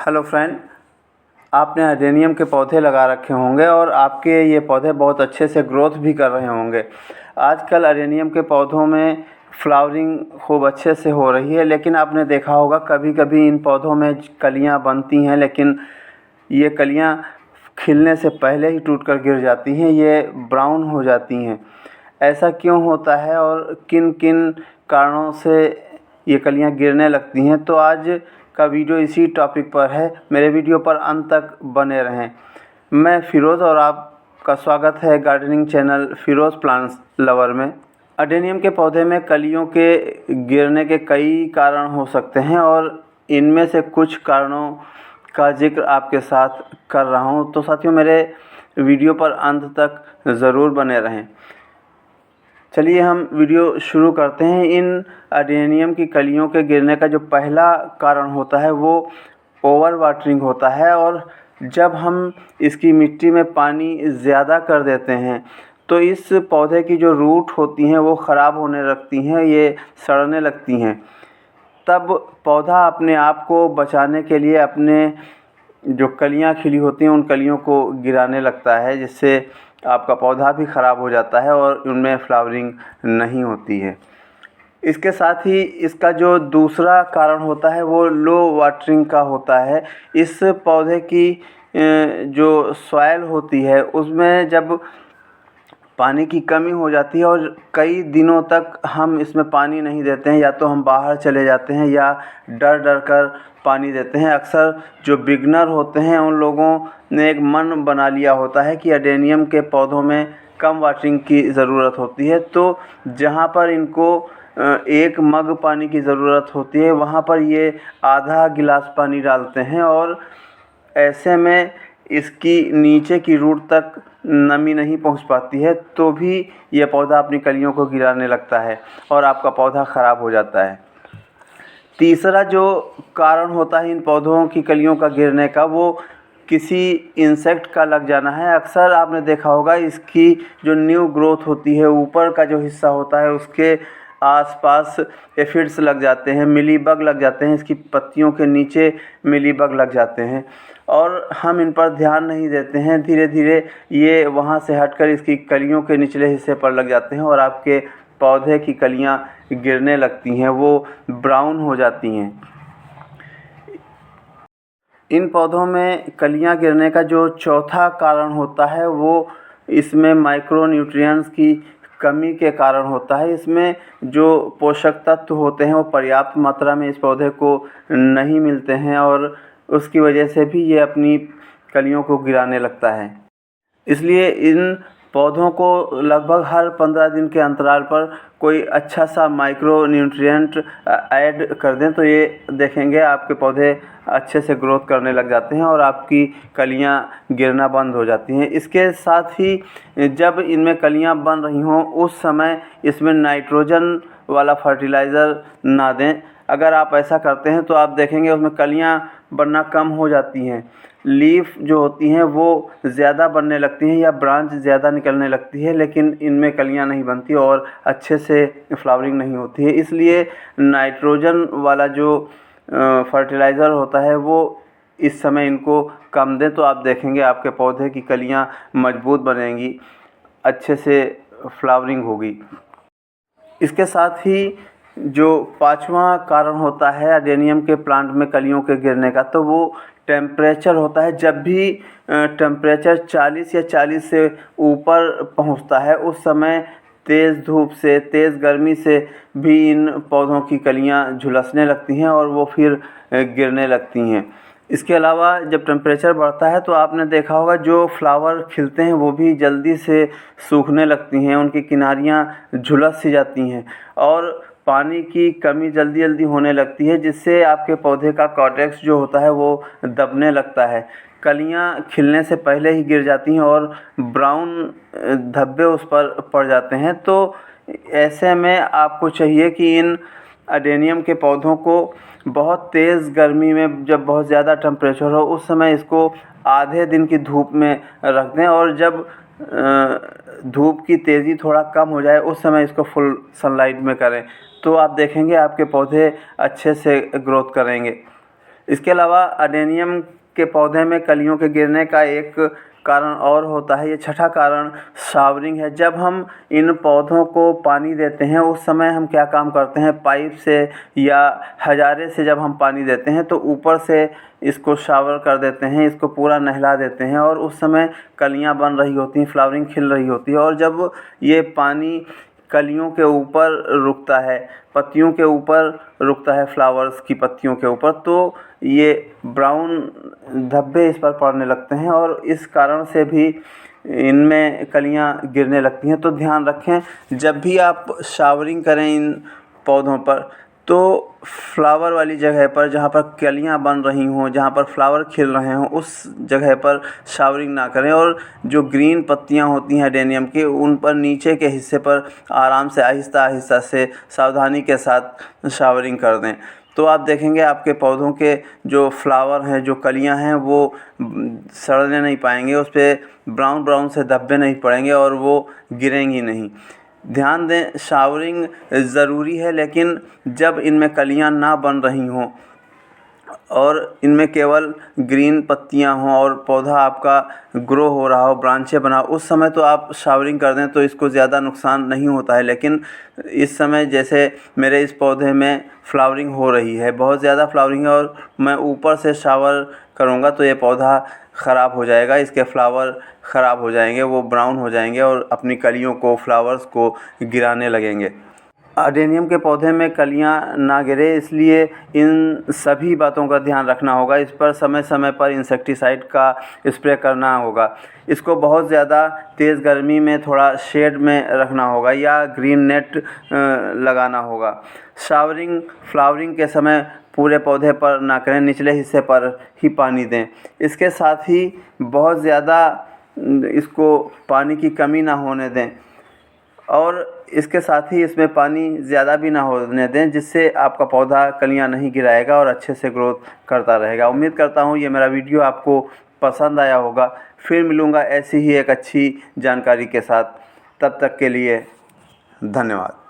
Hello friend, आपने adenium के पौधे लगा रखे होंगे और आपके ये पौधे बहुत अच्छे से ग्रोथ भी कर रहे होंगे। आजकल अडेनियम के पौधों में फ्लावरिंग खूब अच्छे से हो रही है, लेकिन आपने देखा होगा कभी कभी इन पौधों में कलियां बनती हैं, लेकिन ये कलियां खिलने से पहले ही टूटकर गिर जाती हैं, ये ब्राउन हो जाती हैं। ऐसा क्यों होता है और किन किन कारणों से ये कलियां गिरने लगती हैं? तो आज का वीडियो इसी टॉपिक पर है। मेरे वीडियो पर अंत तक बने रहें। मैं फ़िरोज़ और आपका स्वागत है gardening channel Firoz plants lover में। अडेनियम के पौधे में कलियों के गिरने के कई कारण हो सकते हैं और इनमें से कुछ कारणों का जिक्र आपके साथ कर रहा हूं। तो साथियों, मेरे वीडियो पर अंत तक ज़रूर बने रहें। चलिए हम वीडियो शुरू करते हैं। इन अडेनियम की कलियों के गिरने का जो पहला कारण होता है वो ओवर वाटरिंग होता है, और जब हम इसकी मिट्टी में पानी ज़्यादा कर देते हैं तो इस पौधे की जो रूट होती हैं वो ख़राब होने लगती हैं, ये सड़ने लगती हैं। तब पौधा अपने आप को बचाने के लिए अपने जो कलियां खिली होती हैं उन कलियों को गिराने लगता है, जिससे आपका पौधा भी ख़राब हो जाता है और उनमें फ्लावरिंग नहीं होती है। इसके साथ ही इसका जो दूसरा कारण होता है वो लो वाटरिंग का होता है। इस पौधे की जो सॉइल होती है उसमें जब पानी की कमी हो जाती है और कई दिनों तक हम इसमें पानी नहीं देते हैं, या तो हम बाहर चले जाते हैं या डर डर कर पानी देते हैं। अक्सर जो बिगनर होते हैं उन लोगों ने एक मन बना लिया होता है कि अडेनियम के पौधों में कम वाटरिंग की ज़रूरत होती है, तो जहाँ पर इनको 1 मग पानी की ज़रूरत होती है वहाँ पर ये आधा गिलास पानी डालते हैं, और ऐसे में इसकी नीचे की रूट तक नमी नहीं पहुंच पाती है, तो भी यह पौधा अपनी कलियों को गिराने लगता है और आपका पौधा ख़राब हो जाता है। तीसरा जो कारण होता है इन पौधों की कलियों का गिरने का, वो किसी इंसेक्ट का लग जाना है। अक्सर आपने देखा होगा इसकी जो न्यू ग्रोथ होती है, ऊपर का जो हिस्सा होता है उसके आसपास एफिड्स लग जाते हैं, मिलीबग लग जाते हैं। इसकी पत्तियों के नीचे मिलीबग लग जाते हैं और हम इन पर ध्यान नहीं देते हैं। धीरे धीरे ये वहाँ से हटकर इसकी कलियों के निचले हिस्से पर लग जाते हैं और आपके पौधे की कलियाँ गिरने लगती हैं, वो ब्राउन हो जाती हैं। इन पौधों में कलियां गिरने का जो चौथा कारण होता है वो इसमें माइक्रो न्यूट्रिएंट्स की कमी के कारण होता है। इसमें जो पोषक तत्व होते हैं वो पर्याप्त मात्रा में इस पौधे को नहीं मिलते हैं और उसकी वजह से भी ये अपनी कलियों को गिराने लगता है। इसलिए इन पौधों को लगभग हर 15 दिन के अंतराल पर कोई अच्छा सा माइक्रो न्यूट्रिएंट ऐड कर दें तो ये देखेंगे आपके पौधे अच्छे से ग्रोथ करने लग जाते हैं और आपकी कलियां गिरना बंद हो जाती हैं। इसके साथ ही जब इनमें कलियां बन रही हों उस समय इसमें नाइट्रोजन वाला फर्टिलाइज़र ना दें। अगर आप ऐसा करते हैं तो आप देखेंगे उसमें कलियां बनना कम हो जाती हैं, लीफ जो होती हैं वो ज़्यादा बनने लगती हैं या ब्रांच ज़्यादा निकलने लगती है, लेकिन इनमें कलियां नहीं बनती और अच्छे से फ्लावरिंग नहीं होती है। इसलिए नाइट्रोजन वाला जो फर्टिलाइज़र होता है वो इस समय इनको कम दें, तो आप देखेंगे आपके पौधे की कलियां मजबूत बनेंगी, अच्छे से फ्लावरिंग होगी। इसके साथ ही जो पांचवा कारण होता है अडेनियम के प्लांट में कलियों के गिरने का, तो वो टेम्परेचर होता है। जब भी टेम्परेचर 40 या 40 से ऊपर पहुंचता है उस समय तेज़ धूप से, तेज़ गर्मी से भी इन पौधों की कलियां झुलसने लगती हैं और वो फिर गिरने लगती हैं। इसके अलावा जब टेम्परेचर बढ़ता है तो आपने देखा होगा जो फ्लावर खिलते हैं वो भी जल्दी से सूखने लगती हैं, उनकी किनारियां झुलस सी जाती हैं और पानी की कमी जल्दी जल्दी होने लगती है, जिससे आपके पौधे का कॉर्टेक्स जो होता है वो दबने लगता है। कलियां खिलने से पहले ही गिर जाती हैं और ब्राउन धब्बे उस पर पड़ जाते हैं। तो ऐसे में आपको चाहिए कि इन अडेनियम के पौधों को बहुत तेज़ गर्मी में, जब बहुत ज़्यादा टेम्परेचर हो उस समय इसको आधे दिन की धूप में रख दें, और जब धूप की तेज़ी थोड़ा कम हो जाए उस समय इसको फुल सनलाइट में करें, तो आप देखेंगे आपके पौधे अच्छे से ग्रोथ करेंगे। इसके अलावा अडेनियम के पौधे में कलियों के गिरने का एक कारण और होता है, ये छठा कारण शावरिंग है। जब हम इन पौधों को पानी देते हैं उस समय हम क्या काम करते हैं, पाइप से या हजारे से जब हम पानी देते हैं तो ऊपर से इसको शावर कर देते हैं, इसको पूरा नहला देते हैं और उस समय कलियां बन रही होती हैं, फ्लावरिंग खिल रही होती है। और जब ये पानी कलियों के ऊपर रुकता है, पत्तियों के ऊपर रुकता है, फ्लावर्स की पत्तियों के ऊपर, तो ये ब्राउन धब्बे इस पर पड़ने लगते हैं और इस कारण से भी इनमें कलियां गिरने लगती हैं। तो ध्यान रखें जब भी आप शावरिंग करें इन पौधों पर तो फ्लावर वाली जगह पर, जहाँ पर कलियां बन रही हों, जहाँ पर फ्लावर खिल रहे हों, उस जगह पर शावरिंग ना करें। और जो ग्रीन पत्तियां होती हैं अडेनियम की, उन पर नीचे के हिस्से पर आराम से आहिस्ता आहिस्ता से सावधानी के साथ शावरिंग कर दें। तो आप देखेंगे आपके पौधों के जो फ्लावर हैं, जो कलियां हैं, वो सड़ने नहीं पाएंगे, उस पर ब्राउन ब्राउन से धब्बे नहीं पड़ेंगे और वो गिरेंगी नहीं। ध्यान दें शावरिंग ज़रूरी है, लेकिन जब इनमें कलियां ना बन रही हों और इनमें केवल ग्रीन पत्तियां हों और पौधा आपका ग्रो हो रहा हो, ब्रांचें बना, उस समय तो आप शावरिंग कर दें तो इसको ज़्यादा नुकसान नहीं होता है। लेकिन इस समय जैसे मेरे इस पौधे में फ्लावरिंग हो रही है, बहुत ज़्यादा फ्लावरिंग है, और मैं ऊपर से शावर करूँगा तो ये पौधा ख़राब हो जाएगा, इसके फ्लावर ख़राब हो जाएंगे, वो ब्राउन हो जाएंगे और अपनी कलियों को, फ्लावर्स को गिराने लगेंगे। अडेनियम के पौधे में कलियां ना गिरे, इसलिए इन सभी बातों का ध्यान रखना होगा। इस पर समय समय पर इंसेक्टिसाइड का स्प्रे करना होगा। इसको बहुत ज़्यादा तेज़ गर्मी में थोड़ा शेड में रखना होगा या ग्रीन नेट लगाना होगा। फ्लावरिंग के समय पूरे पौधे पर ना करें, निचले हिस्से पर ही पानी दें। इसके साथ ही बहुत ज़्यादा इसको पानी की कमी ना होने दें और इसके साथ ही इसमें पानी ज़्यादा भी ना होने दें, जिससे आपका पौधा कलियां नहीं गिराएगा और अच्छे से ग्रोथ करता रहेगा। उम्मीद करता हूँ ये मेरा वीडियो आपको पसंद आया होगा। फिर मिलूँगा ऐसी ही एक अच्छी जानकारी के साथ। तब तक के लिए धन्यवाद।